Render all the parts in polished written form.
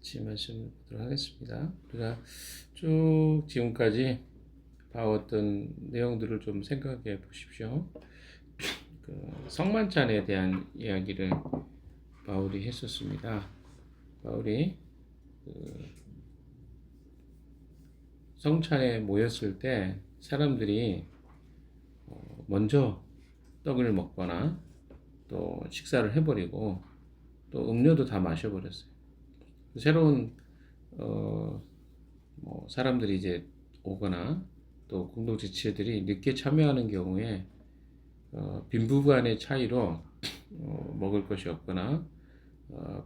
같이 말씀을 보도록 하겠습니다. 우리가 쭉 지금까지 봐왔던 내용들을 좀 생각해 보십시오. 성만찬에 대한 이야기를 바울이 했었습니다. 바울이 성찬에 모였을 때 사람들이 먼저 떡을 먹거나 또 식사를 해버리고 또 음료도 다 마셔버렸어요. 새로운 사람들이 이제 오거나 또 공동체 지체들이 늦게 참여하는 경우에 빈부간의 차이로 먹을 것이 없거나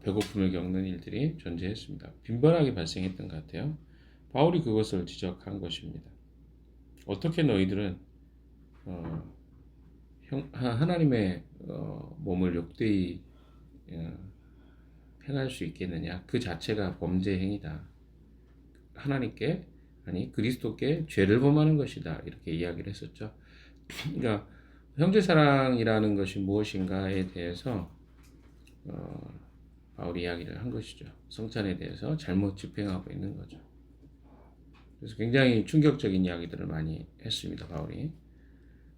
배고픔을 겪는 일들이 존재했습니다. 빈번하게 발생했던 것 같아요. 바울이 그것을 지적한 것입니다. 어떻게 너희들은 하나님의 몸을 욕되이 행할 수 있겠느냐? 그 자체가 범죄 행위다. 하나님께 아니 그리스도께 죄를 범하는 것이다. 이렇게 이야기를 했었죠. 그러니까 형제사랑이라는 것이 무엇인가에 대해서 바울이 이야기를 한 것이죠. 성찬에 대해서 잘못 집행하고 있는 거죠. 그래서 굉장히 충격적인 이야기들을 많이 했습니다. 바울이.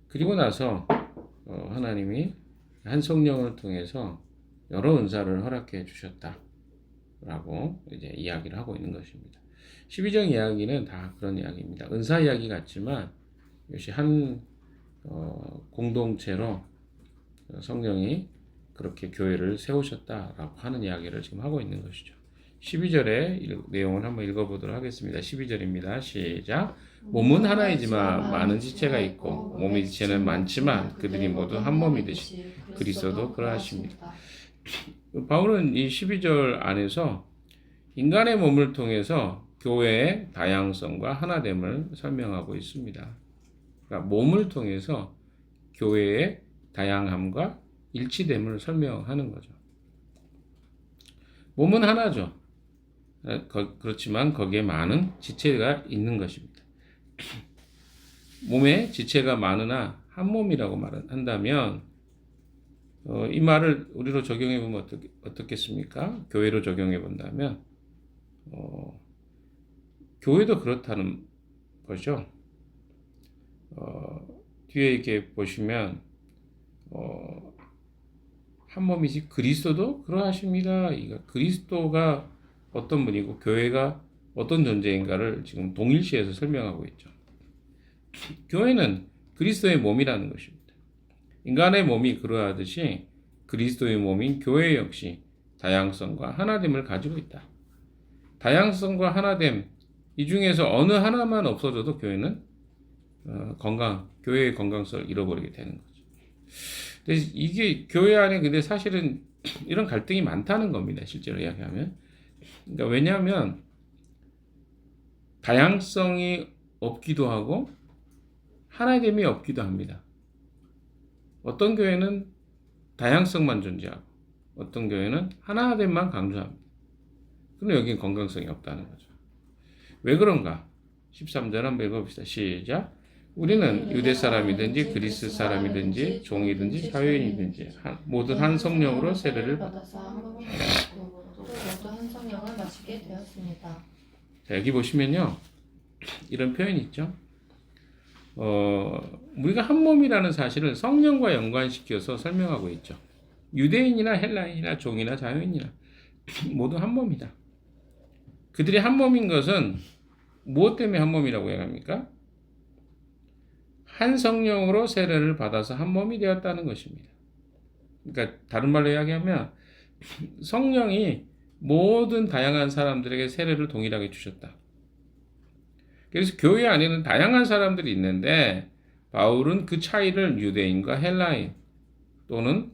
그리고 나서 하나님이 한 성령을 통해서 여러 은사를 허락해 주셨다라고 이제 이야기를 하고 있는 것입니다. 12장 이야기는 다 그런 이야기입니다. 은사 이야기 같지만 이것이 한 공동체로 성령이 그렇게 교회를 세우셨다라고 하는 이야기를 지금 하고 있는 것이죠. 12절의 내용을 한번 읽어보도록 하겠습니다. 12절입니다. 시작. 몸은 하나이지만 많은 지체가 있고 몸의 지체는 많지만 그들이 모두 한 몸이듯이 그리스도도 그러하십니다. 바울은 이 12절 안에서 인간의 몸을 통해서 교회의 다양성과 하나됨을 설명하고 있습니다. 그러니까 몸을 통해서 교회의 다양함과 일치됨을 설명하는 거죠. 몸은 하나죠. 그렇지만 거기에 많은 지체가 있는 것입니다. 몸에 지체가 많으나 한 몸이라고 말한다면 이 말을 우리로 적용해 보면 어떻겠습니까? 교회로 적용해 본다면 교회도 그렇다는 거죠. 뒤에 이렇게 보시면 한 몸이지 그리스도도 그러하십니다. 그리스도가 어떤 분이고 교회가 어떤 존재인가를 지금 동일시해서 설명하고 있죠. 교회는 그리스도의 몸이라는 것입니다. 인간의 몸이 그러하듯이 그리스도의 몸인 교회 역시 다양성과 하나됨을 가지고 있다. 다양성과 하나됨 이 중에서 어느 하나만 없어져도 교회는 교회의 건강성을 잃어버리게 되는 거죠. 근데 이게 교회 안에 근데 사실은 이런 갈등이 많다는 겁니다. 실제로 이야기하면. 그러니까 왜냐하면 다양성이 없기도 하고 하나됨이 없기도 합니다. 어떤 교회는 다양성만 존재하고 어떤 교회는 하나됨만 강조합니다. 그럼 여기는 건강성이 없다는 거죠. 왜 그런가? 13절 한번 읽어봅시다. 시작. 우리는 유대 사람이든지 그리스 사람이든지 종이든지 사회인이든지 모든 한 성령으로 세례를 받아서 한 몸이 되었고 또 모두 한 성령을 마시게 되었습니다. 자, 여기 보시면요. 이런 표현이 있죠. 우리가 한 몸이라는 사실을 성령과 연관시켜서 설명하고 있죠. 유대인이나 헬라인이나 종이나 자유인이나 모두 한 몸이다. 그들이 한 몸인 것은 무엇 때문에 한 몸이라고 얘기합니까? 한 성령으로 세례를 받아서 한 몸이 되었다는 것입니다. 그러니까 다른 말로 이야기하면 성령이 모든 다양한 사람들에게 세례를 동일하게 주셨다. 그래서 교회 안에는 다양한 사람들이 있는데 바울은 그 차이를 유대인과 헬라인 또는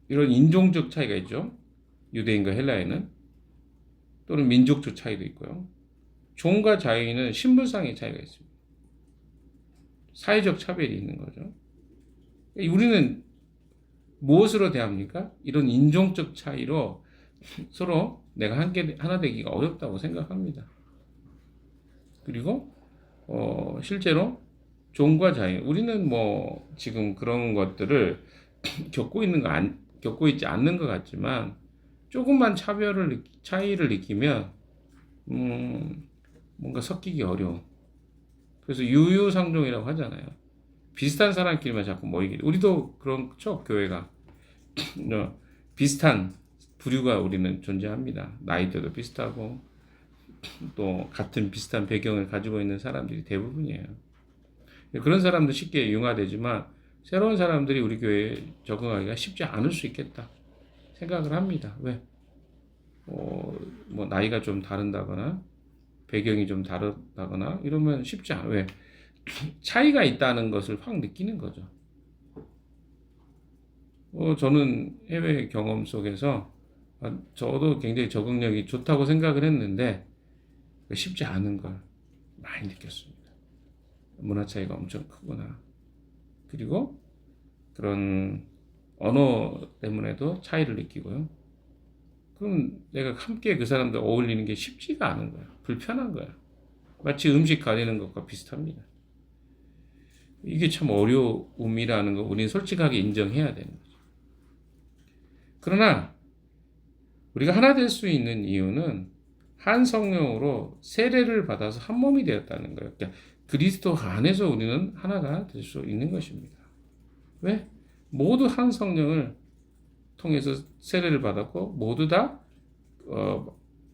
이런 인종적 차이가 있죠. 유대인과 헬라인은 또는 민족적 차이도 있고요. 종과 자유인은 신분상의 차이가 있습니다. 사회적 차별이 있는 거죠. 우리는 무엇으로 대합니까? 이런 인종적 차이로 서로 내가 하나 되기가 어렵다고 생각합니다. 그리고 실제로 종과 자유, 우리는 지금 그런 것들을 겪고 있지 않는 것 같지만 조금만 차이를 느끼면 뭔가 섞이기 어려워. 그래서 유유상종이라고 하잖아요. 비슷한 사람끼리만 자꾸 모이기. 우리도 그렇죠, 교회가. 비슷한 부류가 우리는 존재합니다. 나이대도 비슷하고 또 같은 비슷한 배경을 가지고 있는 사람들이 대부분이에요. 그런 사람도 쉽게 융화되지만 새로운 사람들이 우리 교회에 적응하기가 쉽지 않을 수 있겠다 생각을 합니다. 왜? 뭐 나이가 좀 다른다거나 배경이 좀 다르다거나 이러면 쉽지 않아. 왜? 차이가 있다는 것을 확 느끼는 거죠. 저는 해외 경험 속에서 저도 굉장히 적응력이 좋다고 생각을 했는데 쉽지 않은 걸 많이 느꼈습니다. 문화 차이가 엄청 크구나. 그리고 그런 언어 때문에도 차이를 느끼고요. 그럼 내가 함께 그 사람들 어울리는 게 쉽지가 않은 거야. 불편한 거야. 마치 음식 가리는 것과 비슷합니다. 이게 참 어려움이라는 거 우리는 솔직하게 인정해야 되는 거죠. 그러나 우리가 하나 될 수 있는 이유는 한 성령으로 세례를 받아서 한 몸이 되었다는 거예요. 그러니까 그리스도 안에서 우리는 하나가 될 수 있는 것입니다. 왜? 모두 한 성령을 통해서 세례를 받았고 모두 다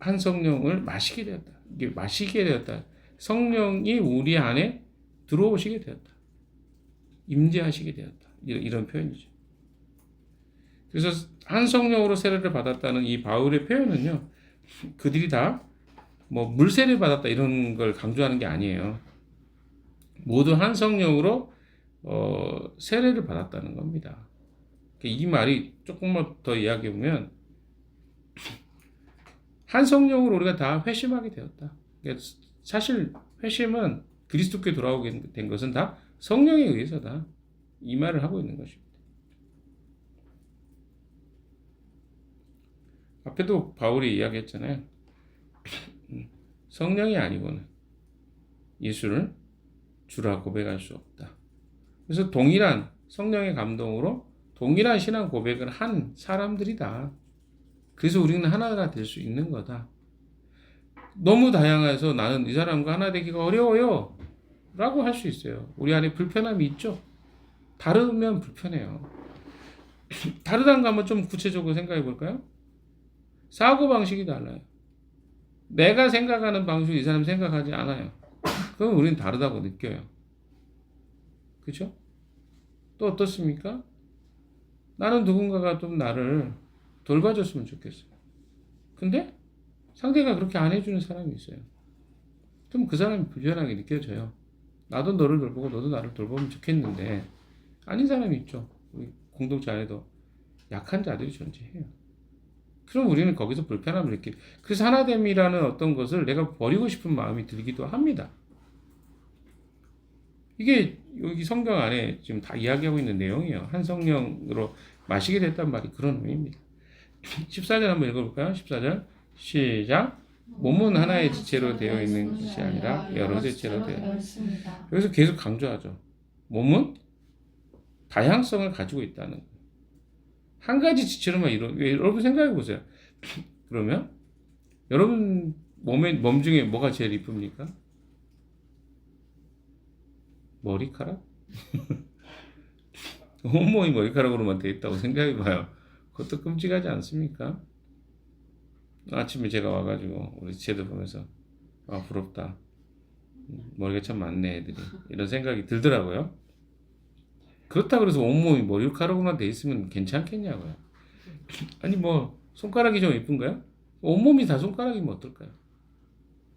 한 성령을 마시게 되었다. 이게 마시게 되었다. 성령이 우리 안에 들어오시게 되었다. 임재하시게 되었다. 이런 표현이죠. 그래서 한 성령으로 세례를 받았다는 이 바울의 표현은요, 그들이 다 뭐 물세례를 받았다 이런 걸 강조하는 게 아니에요. 모두 한 성령으로 세례를 받았다는 겁니다. 이 말이 조금만 더 이야기해 보면 한 성령으로 우리가 다 회심하게 되었다. 그러니까 사실 회심은 그리스도께 돌아오게 된 것은 다 성령에 의해서다. 이 말을 하고 있는 것입니다. 앞에도 바울이 이야기했잖아요. 성령이 아니고는 예수를 주라 고백할 수 없다. 그래서 동일한 성령의 감동으로 동일한 신앙 고백을 한 사람들이다. 그래서 우리는 하나가 될 수 있는 거다. 너무 다양해서 나는 이 사람과 하나 되기가 어려워요. 라고 할 수 있어요. 우리 안에 불편함이 있죠. 다르면 불편해요. 다르다는 거 한번 좀 구체적으로 생각해 볼까요? 사고방식이 달라요. 내가 생각하는 방식이 이 사람이 생각하지 않아요. 그럼 우리는 다르다고 느껴요. 그죠? 또 어떻습니까? 나는 누군가가 좀 나를 돌봐줬으면 좋겠어요. 근데 상대가 그렇게 안 해주는 사람이 있어요. 그럼 그 사람이 불편하게 느껴져요. 나도 너를 돌보고 너도 나를 돌보면 좋겠는데 아닌 사람이 있죠. 우리 공동체 안에도 약한 자들이 존재해요. 그럼 우리는 거기서 불편함을 느끼고 그래서 하나됨이라는 어떤 것을 내가 버리고 싶은 마음이 들기도 합니다. 이게 여기 성경 안에 지금 다 이야기하고 있는 내용이에요. 한 성령으로 마시게 됐단 말이 그런 의미입니다. 14절 한번 읽어볼까요? 14절 시작. 몸은 하나의 지체로 되어 있는 것이 아니라 여러 지체로 되어 있습니다. 여기서 계속 강조하죠. 몸은 다양성을 가지고 있다는 거예요. 한 가지 지체로만 여러분 생각해 보세요. 그러면 여러분 몸 중에 뭐가 제일 이쁩니까? 머리카락? 온몸이 머리카락으로만 되어 있다고 생각해 봐요. 그것도 끔찍하지 않습니까? 아침에 제가 와가지고 우리 지체들 보면서 부럽다. 머리가 참 많네 애들이. 이런 생각이 들더라고요. 그렇다고 해서 온몸이 머리카락으로만 돼 있으면 괜찮겠냐고요. 아니 뭐 손가락이 좀 이쁜가요? 온몸이 다 손가락이면 어떨까요?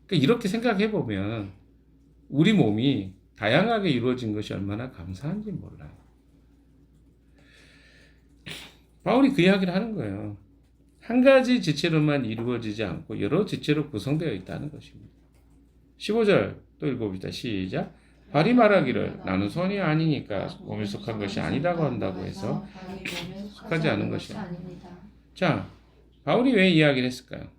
그러니까 이렇게 생각해 보면 우리 몸이 다양하게 이루어진 것이 얼마나 감사한지 몰라요. 바울이 그 이야기를 하는 거예요. 한 가지 지체로만 이루어지지 않고 여러 지체로 구성되어 있다는 것입니다. 15절 또 읽어봅시다. 시작. 바울이 말하기를 나는 손이 아니니까 몸에 속한 것이 아니라고 한다고 해서 속하지 않은 것이 아닙니다. 자, 바울이 왜 이야기를 했을까요?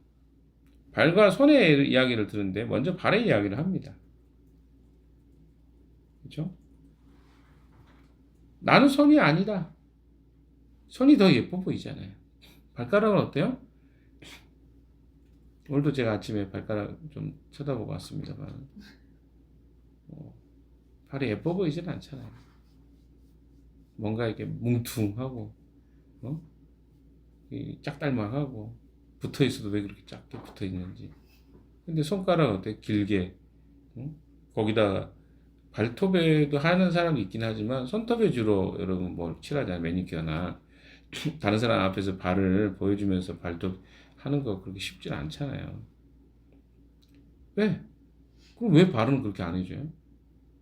발과 손의 이야기를 들은데 먼저 발의 이야기를 합니다. 그렇죠? 나는 손이 아니다. 손이 더 예뻐 보이잖아요. 발가락은 어때요? 오늘도 제가 아침에 발가락 좀 쳐다보고 왔습니다만 발이 예뻐 보이진 않잖아요. 뭔가 이렇게 뭉퉁하고 짝달막하고 붙어 있어도 왜 그렇게 작게 붙어 있는지. 근데 손가락은 어때? 길게. 거기다 발톱에도 하는 사람이 있긴 하지만 손톱에 주로 여러분 뭘 칠하잖아요. 매니큐어나 다른 사람 앞에서 발을 보여주면서 발톱 하는 거 그렇게 쉽진 않잖아요. 왜? 그럼 왜 발은 그렇게 안 해줘요?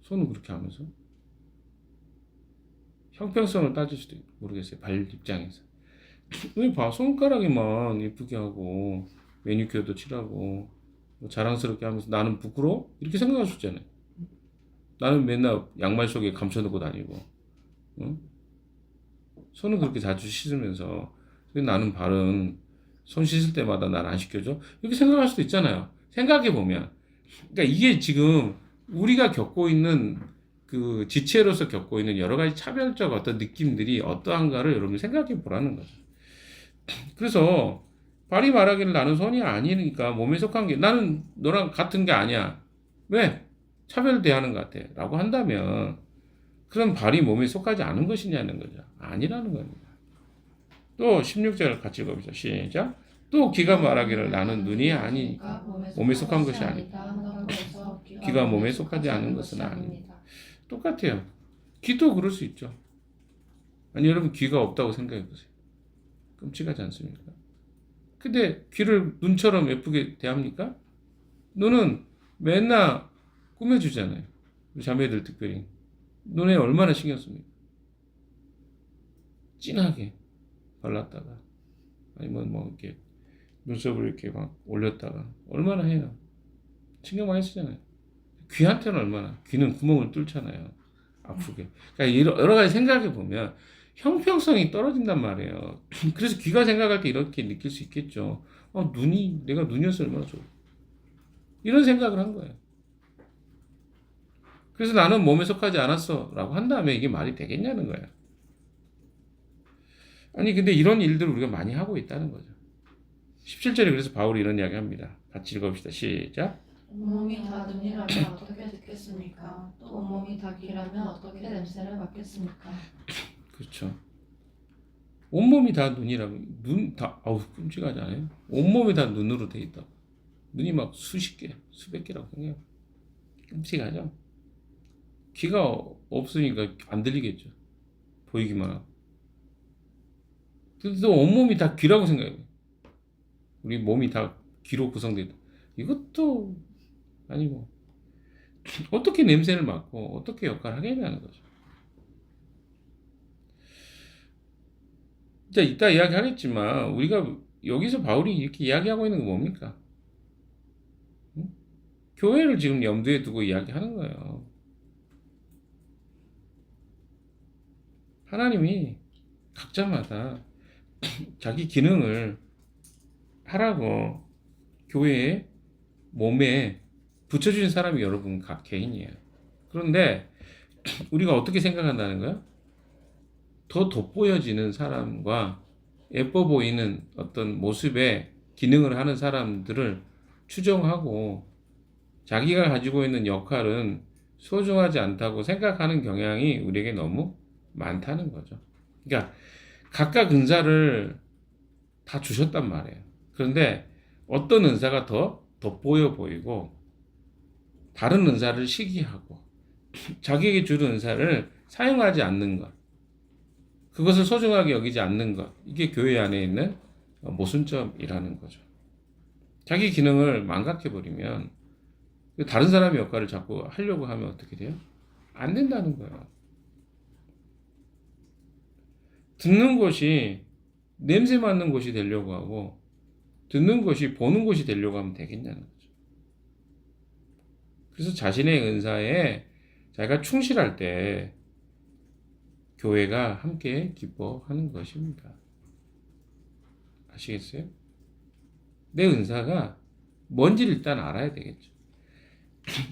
손은 그렇게 하면서? 형평성을 따질 수도 모르겠어요. 발 입장에서. 왜 손가락에만 예쁘게 하고 매니큐어도 칠하고 뭐 자랑스럽게 하면서 나는 부끄러워? 이렇게 생각할 수 있잖아요. 나는 맨날 양말 속에 감춰놓고 다니고 응? 손은 그렇게 자주 씻으면서 왜 나는 발은 손 씻을 때마다 날 안 씻겨줘? 이렇게 생각할 수도 있잖아요. 생각해 보면 그러니까 이게 지금 우리가 겪고 있는 그 지체로서 겪고 있는 여러 가지 차별적 어떤 느낌들이 어떠한가를 여러분이 생각해 보라는 거죠. 그래서 발이 말하기를 나는 손이 아니니까 몸에 속한 게 나는 너랑 같은 게 아니야. 왜? 차별대하는 것 같아. 라고 한다면 그럼 발이 몸에 속하지 않은 것이냐는 거죠. 아니라는 겁니다. 또 16절 같이 읽어보죠. 시작. 또 귀가 말하기를 나는 눈이 아니 몸에 속한 것이 아니다. 귀가 몸에 속하지 않은 것은 아닙니다. 똑같아요. 귀도 그럴 수 있죠. 아니 여러분 귀가 없다고 생각해 보세요. 끔찍하지 않습니까? 근데 귀를 눈처럼 예쁘게 대합니까? 눈은 맨날 꾸며주잖아요. 우리 자매들 특별히 눈에 얼마나 신경 씁니까? 진하게 발랐다가 아니면 뭐 이렇게 눈썹을 이렇게 막 올렸다가 얼마나 해요. 신경 많이 쓰잖아요. 귀한테는 얼마나 귀는 구멍을 뚫잖아요. 아프게. 그러니까 여러 가지 생각해 보면 형평성이 떨어진단 말이에요. 그래서 귀가 생각할 때 이렇게 느낄 수 있겠죠. 내가 눈이었으면 얼마나 좋아. 이런 생각을 한 거예요. 그래서 나는 몸에 속하지 않았어 라고 한다면 이게 말이 되겠냐는 거예요. 아니 근데 이런 일들을 우리가 많이 하고 있다는 거죠. 17절에 그래서 바울이 이런 이야기 합니다. 같이 읽어봅시다. 시작. 온몸이 다 눈이라면 어떻게 듣겠습니까? 또 온몸이 다 귀라면 어떻게 냄새를 맡겠습니까? 그렇죠. 온몸이 다 눈이라면 눈 다 끔찍하지 않아요? 온몸이 다 눈으로 돼 있다. 눈이 막 수십 개, 수백 개라고 생각해요. 끔찍하죠? 귀가 없으니까 안 들리겠죠. 보이기만 하고. 근데 또 온몸이 다 귀라고 생각해요. 우리 몸이 다 귀로 구성되어 있다. 이것도 아니고 어떻게 냄새를 맡고 어떻게 역할을 하겠냐는 거죠. 진짜 이따 이야기하겠지만 우리가 여기서 바울이 이렇게 이야기하고 있는 게 뭡니까? 응? 교회를 지금 염두에 두고 이야기하는 거예요. 하나님이 각자마다 자기 기능을 하라고 교회에 몸에 붙여주신 사람이 여러분 각 개인이에요. 그런데 우리가 어떻게 생각한다는 거야? 더 돋보여지는 사람과 예뻐 보이는 어떤 모습의 기능을 하는 사람들을 추종하고 자기가 가지고 있는 역할은 소중하지 않다고 생각하는 경향이 우리에게 너무 많다는 거죠. 그러니까 각각 은사를 다 주셨단 말이에요. 그런데 어떤 은사가 더 돋보여 보이고 다른 은사를 시기하고 자기에게 주는 은사를 사용하지 않는 것, 그것을 소중하게 여기지 않는 것, 이게 교회 안에 있는 모순점이라는 거죠. 자기 기능을 망각해버리면 다른 사람의 역할을 자꾸 하려고 하면 어떻게 돼요? 안 된다는 거예요. 듣는 것이 냄새 맡는 곳이 되려고 하고 듣는 것이 보는 곳이 되려고 하면 되겠냐는 거죠. 그래서 자신의 은사에 자기가 충실할 때 교회가 함께 기뻐하는 것입니다. 아시겠어요? 내 은사가 뭔지를 일단 알아야 되겠죠.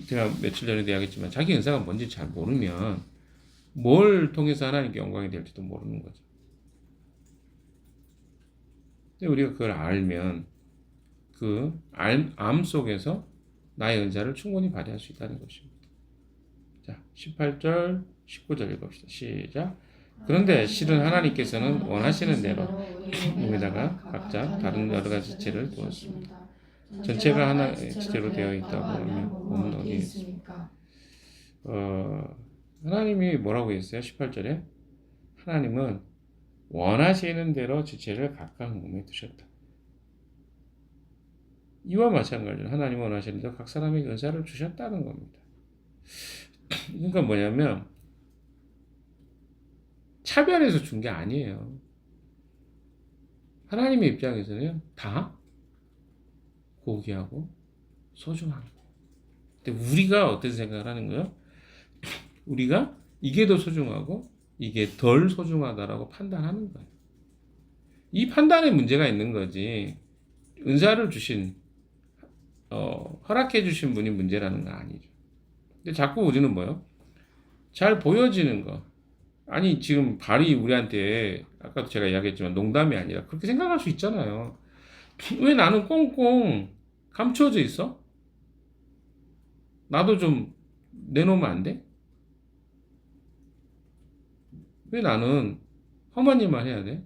제가 며칠 전에도 이야기했지만 자기 은사가 뭔지 잘 모르면 뭘 통해서 하나님께 영광이 될지도 모르는 거죠. 근데 우리가 그걸 알면 그 암 속에서 나의 은사를 충분히 발휘할 수 있다는 것입니다. 자, 18절, 19절 읽읍시다. 시작. 그런데 실은 하나님께서는 원하시는 대로 몸에다가 각자 다른 여러 가지 지체를 두었습니다. 전체가 하나의 지체로 되어 있다고 하면 몸은 어디에 있습니까? 하나님이 뭐라고 했어요? 18절에 하나님은 원하시는 대로 지체를 각각 몸에 두셨다. 이와 마찬가지로 하나님은 원하시는 대로 각 사람에게 은사를 주셨다는 겁니다. 그러니까 뭐냐면 차별해서 준 게 아니에요. 하나님의 입장에서는 다 고귀하고 소중한 거예요. 근데 우리가 어떤 생각을 하는 거예요? 우리가 이게 더 소중하고 이게 덜 소중하다라고 판단하는 거예요. 이 판단에 문제가 있는 거지. 은사를 주신 허락해 주신 분이 문제라는 건 아니죠. 근데 자꾸 우리는 뭐요? 잘 보여지는 거. 아니 지금 발이 우리한테 아까도 제가 이야기했지만 농담이 아니라 그렇게 생각할 수 있잖아요. 왜 나는 꽁꽁 감춰져 있어? 나도 좀 내놓으면 안 돼? 왜 나는 험한 일만 해야 돼?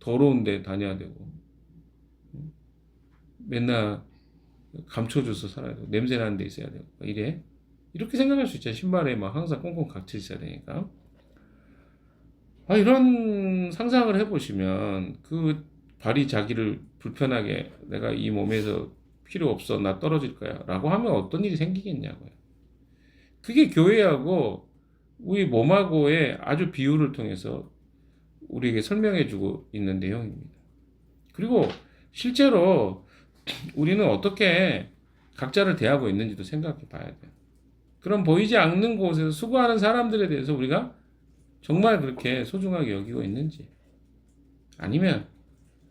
더러운 데 다녀야 되고 맨날 감춰줘서 살아야 되고 냄새 나는 데 있어야 되고 이래? 이렇게 생각할 수 있잖아요. 신발에 막 항상 꽁꽁 갇혀 있어야 되니까. 이런 상상을 해보시면 그 발이 자기를 불편하게 내가 이 몸에서 필요 없어 나 떨어질 거야 라고 하면 어떤 일이 생기겠냐고요. 그게 교회하고 우리 몸하고의 아주 비유를 통해서 우리에게 설명해주고 있는 내용입니다. 그리고 실제로 우리는 어떻게 각자를 대하고 있는지도 생각해 봐야 돼요. 그럼 보이지 않는 곳에서 수고하는 사람들에 대해서 우리가 정말 그렇게 소중하게 여기고 있는지, 아니면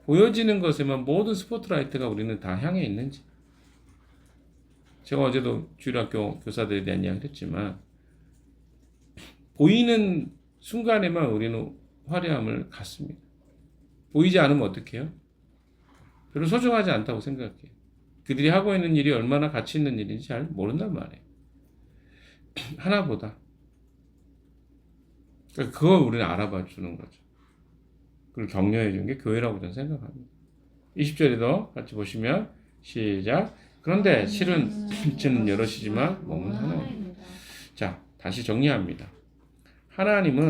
보여지는 것에만 모든 스포트라이트가 우리는 다 향해 있는지. 제가 어제도 주일학교 교사들에 대한 이야기를 했지만 보이는 순간에만 우리는 화려함을 갖습니다. 보이지 않으면 어떻게 해요? 별로 소중하지 않다고 생각해요. 그들이 하고 있는 일이 얼마나 가치 있는 일인지 잘 모른단 말이에요. 하나보다. 그러니까 그걸 우리는 알아봐 주는 거죠. 그걸 격려해 주는 게 교회라고 저는 생각합니다. 20절에도 같이 보시면 시작. 그런데 실은 지체는 여럿이지만 몸은 하나입니다. 자, 다시 정리합니다. 하나님이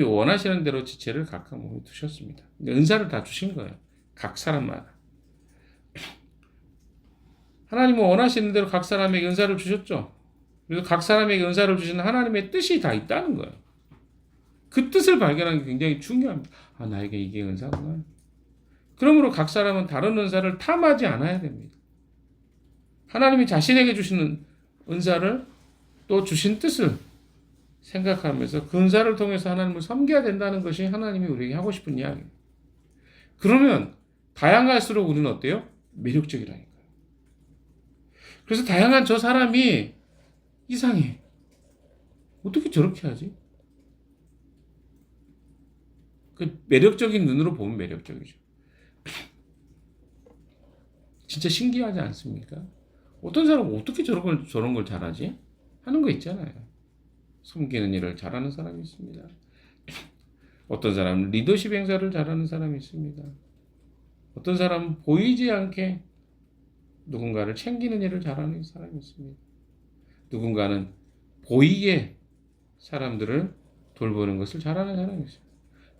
원하시는 대로 지체를 각각 몸에 두셨습니다. 은사를 다 주신 거예요. 각 사람마다. 하나님은 원하시는 대로 각 사람에게 은사를 주셨죠. 그래서 각 사람에게 은사를 주시는 하나님의 뜻이 다 있다는 거예요. 그 뜻을 발견하는 게 굉장히 중요합니다. 나에게 이게 은사구나. 그러므로 각 사람은 다른 은사를 탐하지 않아야 됩니다. 하나님이 자신에게 주시는 은사를 또 주신 뜻을 생각하면서 그 은사를 통해서 하나님을 섬겨야 된다는 것이 하나님이 우리에게 하고 싶은 이야기입니다. 그러면 다양할수록 우리는 어때요? 매력적이라니까요. 그래서 다양한 저 사람이 이상해. 어떻게 저렇게 하지? 그 매력적인 눈으로 보면 매력적이죠. 진짜 신기하지 않습니까? 어떤 사람은 어떻게 저런 걸 잘하지? 하는 거 있잖아요. 섬기는 일을 잘하는 사람이 있습니다. 어떤 사람은 리더십 행사를 잘하는 사람이 있습니다. 어떤 사람은 보이지 않게 누군가를 챙기는 일을 잘하는 사람이 있습니다. 누군가는 보이게 사람들을 돌보는 것을 잘하는 사람이 있습니다.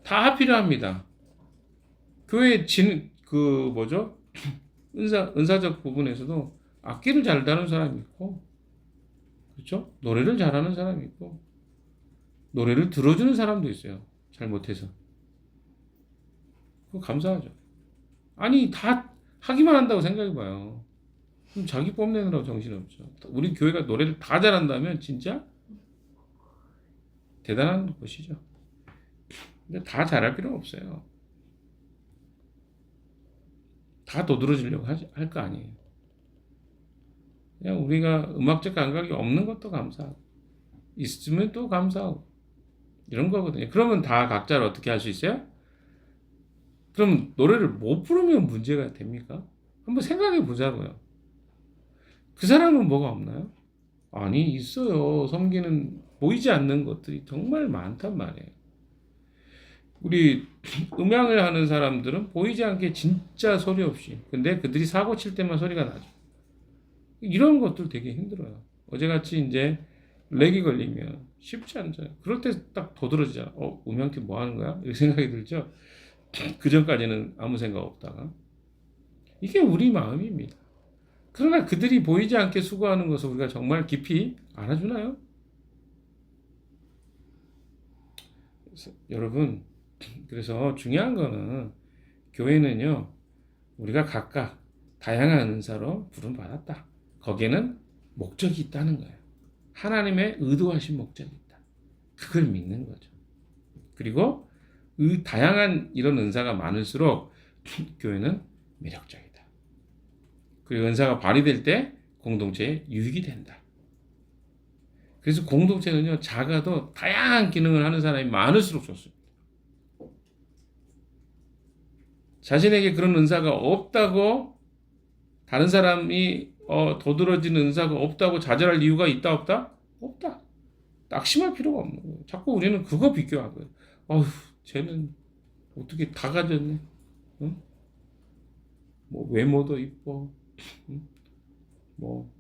다 필요합니다. 교회 은사적 부분에서도 악기를 잘 다루는 사람이 있고, 그렇죠? 노래를 잘하는 사람이 있고, 노래를 들어주는 사람도 있어요. 잘못해서. 그거 감사하죠. 아니, 다 하기만 한다고 생각해봐요. 그럼 자기 뽐내느라고 정신없죠. 우리 교회가 노래를 다 잘한다면 진짜 대단한 것이죠. 근데 다 잘할 필요는 없어요. 다 도드러지려고 할 거 아니에요. 그냥 우리가 음악적 감각이 없는 것도 감사하고, 있으면 또 감사하고, 이런 거거든요. 그러면 다 각자를 어떻게 할 수 있어요? 그럼 노래를 못 부르면 문제가 됩니까? 한번 생각해 보자고요. 그 사람은 뭐가 없나요? 아니, 있어요. 섬기는 보이지 않는 것들이 정말 많단 말이에요. 우리 음향을 하는 사람들은 보이지 않게 진짜 소리 없이. 근데 그들이 사고 칠 때만 소리가 나죠. 이런 것들 되게 힘들어요. 어제같이 이제 렉이 걸리면 쉽지 않잖아요. 그럴 때 딱 도드라지잖아. 음향팀 뭐 하는 거야? 이렇게 생각이 들죠. 그 전까지는 아무 생각 없다가. 이게 우리 마음입니다. 그러나 그들이 보이지 않게 수고하는 것을 우리가 정말 깊이 알아주나요? 여러분, 그래서 중요한 거는 교회는요, 우리가 각각 다양한 은사로 부름받았다. 거기에는 목적이 있다는 거예요. 하나님의 의도하신 목적이 있다. 그걸 믿는 거죠. 그리고 다양한 이런 은사가 많을수록 교회는 매력적이다. 그리고 은사가 발휘될 때 공동체에 유익이 된다. 그래서 공동체는요, 작아도 다양한 기능을 하는 사람이 많을수록 좋습니다. 자신에게 그런 은사가 없다고 다른 사람이 도드라지는 은사가 없다고 좌절할 이유가 있다 없다? 없다. 낙심할 필요가 없는 거예요. 자꾸 우리는 그거 비교하고요. 쟤는 어떻게 다 가졌네. 응? 뭐 외모도 이뻐. 응? 뭐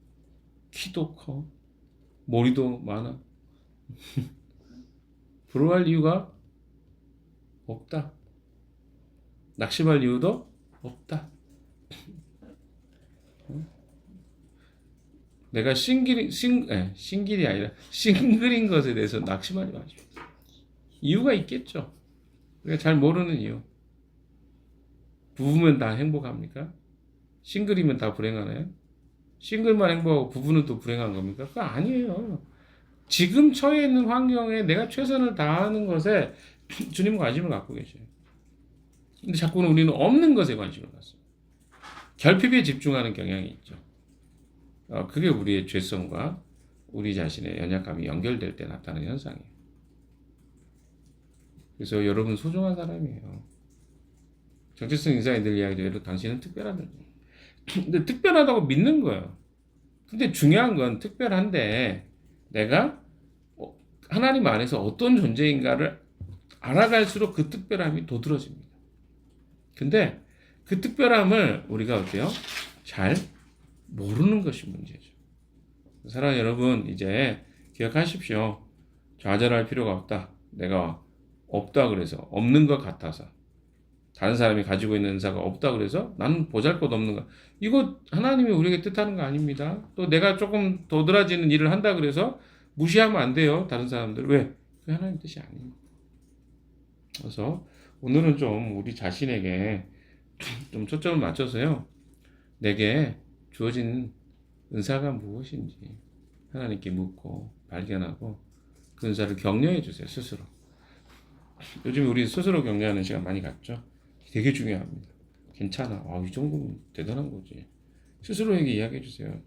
키도 커. 머리도 많아. 부러워할 이유가 없다. 낙심할 이유도 없다. 내가 싱글이 아니라 싱글인 것에 대해서 낙심하지 마십시오. 이유가 있겠죠. 우리가 잘 모르는 이유. 부부면 다 행복합니까? 싱글이면 다 불행하나요? 싱글만 행복하고 부부는 또 불행한 겁니까? 그거 아니에요. 지금 처해 있는 환경에 내가 최선을 다하는 것에 주님 관심을 갖고 계셔요. 근데 자꾸는 우리는 없는 것에 관심을 갖습니다. 결핍에 집중하는 경향이 있죠. 그게 우리의 죄성과 우리 자신의 연약함이 연결될 때 나타나는 현상이에요. 그래서 여러분 소중한 사람이에요. 정체성 인사에 늘 이야기대로 당신은 특별하다. 근데 특별하다고 믿는 거예요. 근데 중요한 건 특별한데 내가 하나님 안에서 어떤 존재인가를 알아갈수록 그 특별함이 도드라집니다. 근데 그 특별함을 우리가 어때요? 잘 모르는 것이 문제죠. 사랑하는 여러분, 이제 기억하십시오. 좌절할 필요가 없다. 내가 없다 그래서, 없는 것 같아서, 다른 사람이 가지고 있는 은사가 없다 그래서 나는 보잘것없는 거. 이거 하나님이 우리에게 뜻하는 거 아닙니다. 또 내가 조금 도드라지는 일을 한다 그래서 무시하면 안 돼요. 다른 사람들. 왜? 그게 하나님 뜻이 아닙니다. 그래서 오늘은 좀 우리 자신에게 좀 초점을 맞춰서요. 내게 주어진 은사가 무엇인지 하나님께 묻고 발견하고 그 은사를 격려해 주세요. 스스로. 요즘 우리 스스로 격려하는 시간 많이 갖죠. 되게 중요합니다. 괜찮아. 이 정도면 대단한 거지. 스스로에게 이야기해 주세요.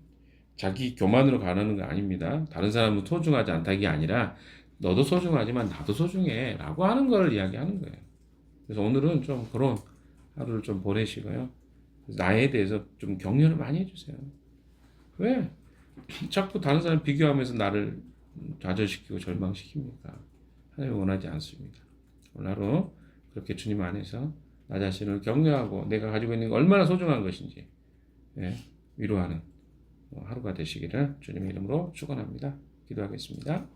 자기 교만으로 가르는 거 아닙니다. 다른 사람은 소중하지 않다기 아니라 너도 소중하지만 나도 소중해 라고 하는 걸 이야기하는 거예요. 그래서 오늘은 좀 그런 하루를 좀 보내시고요. 나에 대해서 좀 격려를 많이 해주세요. 왜? 자꾸 다른 사람 비교하면서 나를 좌절시키고 절망시킵니까? 하나님이 원하지 않습니다. 오늘 하루 그렇게 주님 안에서 나 자신을 격려하고 내가 가지고 있는 게 얼마나 소중한 것인지 위로하는 하루가 되시기를 주님의 이름으로 축원합니다. 기도하겠습니다.